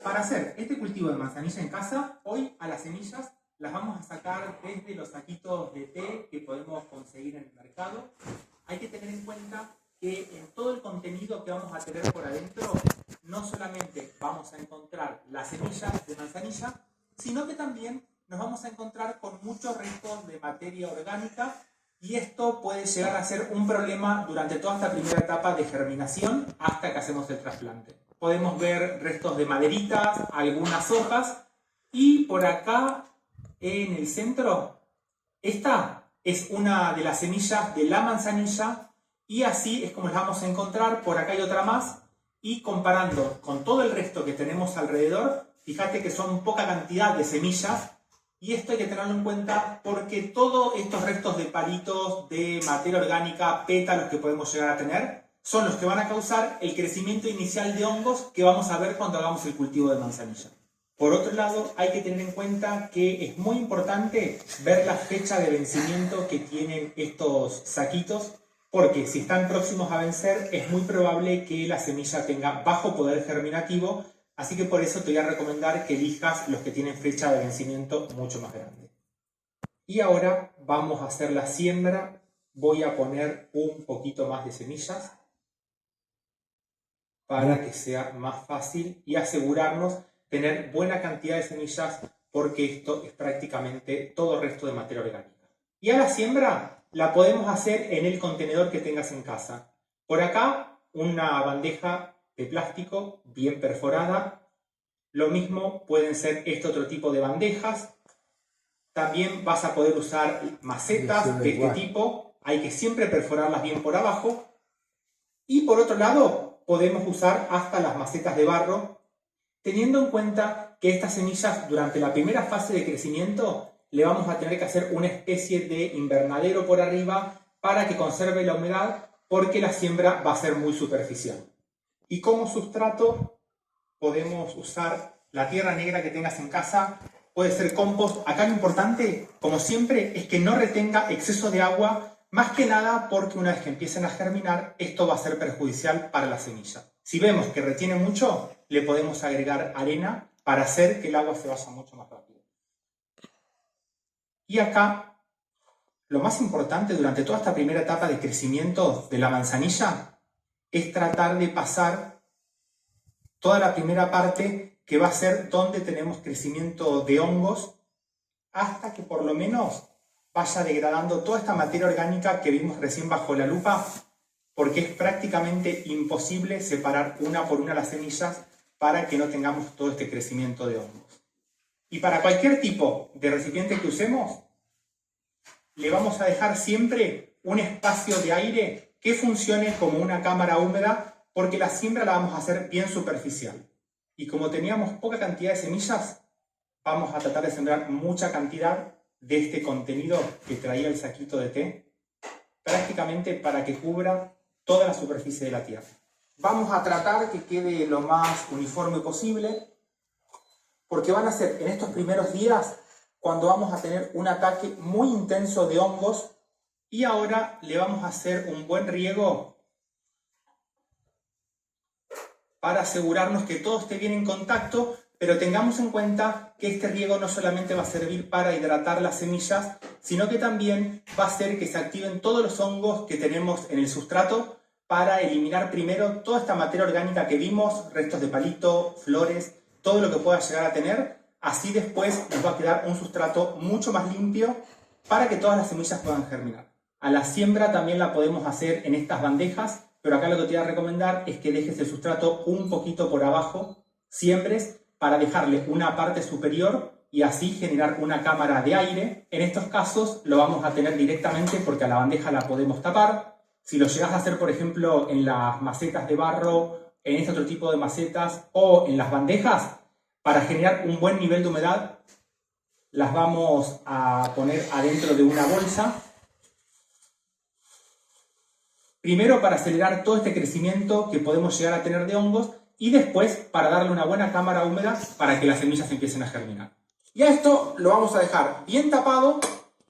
Para hacer este cultivo de manzanilla en casa, hoy a las semillas las vamos a sacar desde los saquitos de té que podemos conseguir en el mercado. Hay que tener en cuenta que en todo el contenido que vamos a tener por adentro, no solamente vamos a encontrar las semillas de manzanilla, sino que también nos vamos a encontrar con muchos restos de materia orgánica, y esto puede llegar a ser un problema durante toda esta primera etapa de germinación hasta que hacemos el trasplante. Podemos ver restos de maderitas, algunas hojas, y por acá en el centro, esta es una de las semillas de la manzanilla, y así es como las vamos a encontrar. Por acá hay otra más, y comparando con todo el resto que tenemos alrededor, fíjate que son poca cantidad de semillas, y esto hay que tenerlo en cuenta porque todos estos restos de palitos, de materia orgánica, pétalos que podemos llegar a tener, son los que van a causar el crecimiento inicial de hongos que vamos a ver cuando hagamos el cultivo de manzanilla. Por otro lado, hay que tener en cuenta que es muy importante ver la fecha de vencimiento que tienen estos saquitos, porque si están próximos a vencer, es muy probable que la semilla tenga bajo poder germinativo, así que por eso te voy a recomendar que elijas los que tienen fecha de vencimiento mucho más grande. Y ahora vamos a hacer la siembra. Voy a poner un poquito más de semillas para que sea más fácil y asegurarnos tener buena cantidad de semillas, porque esto es prácticamente todo el resto de materia orgánica. Y a la siembra la podemos hacer en el contenedor que tengas en casa. Por acá, una bandeja de plástico bien perforada. Lo mismo pueden ser este otro tipo de bandejas. También vas a poder usar macetas de este tipo. Hay que siempre perforarlas bien por abajo. Y por otro lado, podemos usar hasta las macetas de barro, teniendo en cuenta que estas semillas durante la primera fase de crecimiento le vamos a tener que hacer una especie de invernadero por arriba para que conserve la humedad, porque la siembra va a ser muy superficial. Y como sustrato podemos usar la tierra negra que tengas en casa, puede ser compost. Acá lo importante, como siempre, es que no retenga exceso de agua, más que nada porque una vez que empiecen a germinar, esto va a ser perjudicial para la semilla. Si vemos que retiene mucho, le podemos agregar arena para hacer que el agua se vaya mucho más rápido. Y acá, lo más importante durante toda esta primera etapa de crecimiento de la manzanilla es tratar de pasar toda la primera parte, que va a ser donde tenemos crecimiento de hongos, hasta que por lo menos vaya degradando toda esta materia orgánica que vimos recién bajo la lupa, porque es prácticamente imposible separar una por una las semillas para que no tengamos todo este crecimiento de hongos. Y para cualquier tipo de recipiente que usemos, le vamos a dejar siempre un espacio de aire que funcione como una cámara húmeda, porque la siembra la vamos a hacer bien superficial. Y como teníamos poca cantidad de semillas, vamos a tratar de sembrar mucha cantidad de este contenido que traía el saquito de té, prácticamente para que cubra toda la superficie de la tierra. Vamos a tratar que quede lo más uniforme posible, porque van a ser en estos primeros días cuando vamos a tener un ataque muy intenso de hongos. Y ahora le vamos a hacer un buen riego para asegurarnos que todo esté bien en contacto, pero tengamos en cuenta que este riego no solamente va a servir para hidratar las semillas, sino que también va a hacer que se activen todos los hongos que tenemos en el sustrato, para eliminar primero toda esta materia orgánica que vimos, restos de palito, flores, todo lo que pueda llegar a tener. Así después nos va a quedar un sustrato mucho más limpio para que todas las semillas puedan germinar. A la siembra también la podemos hacer en estas bandejas, pero acá lo que te voy a recomendar es que dejes el sustrato un poquito por abajo, siembres, para dejarle una parte superior y así generar una cámara de aire. En estos casos lo vamos a tener directamente porque a la bandeja la podemos tapar. Si lo llegas a hacer, por ejemplo, en las macetas de barro, en este otro tipo de macetas o en las bandejas, para generar un buen nivel de humedad, las vamos a poner adentro de una bolsa. Primero para acelerar todo este crecimiento que podemos llegar a tener de hongos, y después para darle una buena cámara húmeda para que las semillas empiecen a germinar. Y a esto lo vamos a dejar bien tapado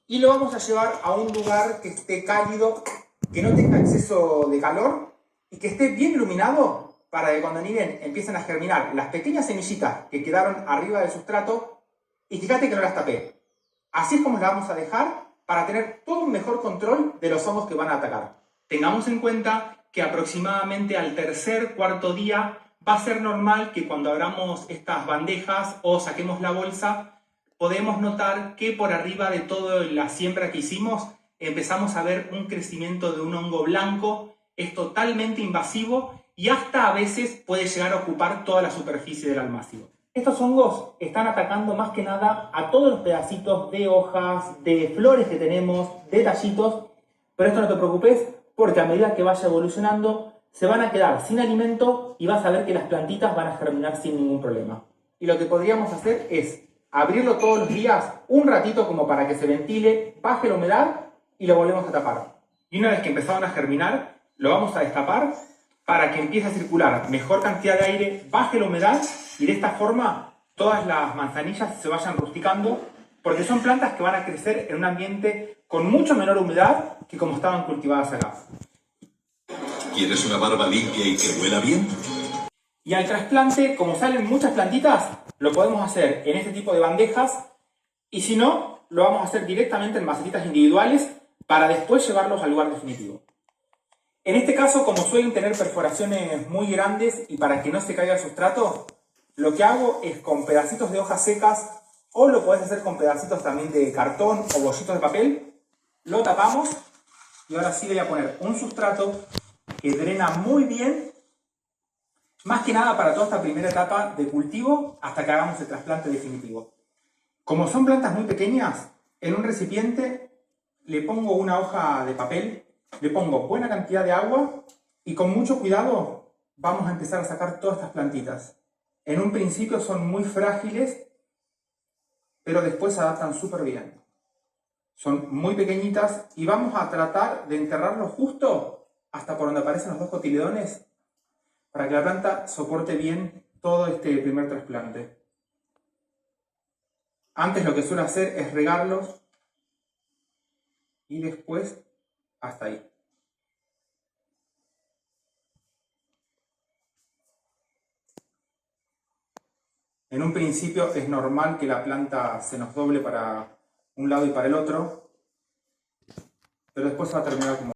y lo vamos a llevar a un lugar que esté cálido, que no tenga exceso de calor y que esté bien iluminado, para que cuando aniden empiecen a germinar las pequeñas semillitas que quedaron arriba del sustrato, y fíjate que no las tapé. Así es como las vamos a dejar para tener todo un mejor control de los hongos que van a atacar. Tengamos en cuenta que aproximadamente al tercer, cuarto día va a ser normal que cuando abramos estas bandejas o saquemos la bolsa, podemos notar que por arriba de toda la siembra que hicimos empezamos a ver un crecimiento de un hongo blanco. Es totalmente invasivo y hasta a veces puede llegar a ocupar toda la superficie del almácigo. Estos hongos están atacando más que nada a todos los pedacitos de hojas, de flores que tenemos, de tallitos, pero esto no te preocupes porque a medida que vaya evolucionando se van a quedar sin alimento y vas a ver que las plantitas van a germinar sin ningún problema. Y lo que podríamos hacer es abrirlo todos los días un ratito como para que se ventile, baje la humedad y lo volvemos a tapar. Y una vez que empezaron a germinar, lo vamos a destapar para que empiece a circular mejor cantidad de aire, baje la humedad y de esta forma todas las manzanillas se vayan rusticando, porque son plantas que van a crecer en un ambiente con mucho menor humedad que como estaban cultivadas acá. ¿Quieres una barba limpia y que huela bien? Y al trasplante, como salen muchas plantitas, lo podemos hacer en este tipo de bandejas, y si no, lo vamos a hacer directamente en macetitas individuales para después llevarlos al lugar definitivo. En este caso, como suelen tener perforaciones muy grandes y para que no se caiga el sustrato, lo que hago es con pedacitos de hojas secas, o lo podés hacer con pedacitos también de cartón o bollitos de papel, lo tapamos y ahora sí le voy a poner un sustrato que drena muy bien, más que nada para toda esta primera etapa de cultivo hasta que hagamos el trasplante definitivo. Como son plantas muy pequeñas, en un recipiente le pongo una hoja de papel, le pongo buena cantidad de agua y con mucho cuidado vamos a empezar a sacar todas estas plantitas. En un principio son muy frágiles, pero después se adaptan súper bien. Son muy pequeñitas y vamos a tratar de enterrarlos justo hasta por donde aparecen los dos cotiledones para que la planta soporte bien todo este primer trasplante. Antes lo que suelo hacer es regarlos y después hasta ahí. En un principio es normal que la planta se nos doble para un lado y para el otro, pero después va a terminar como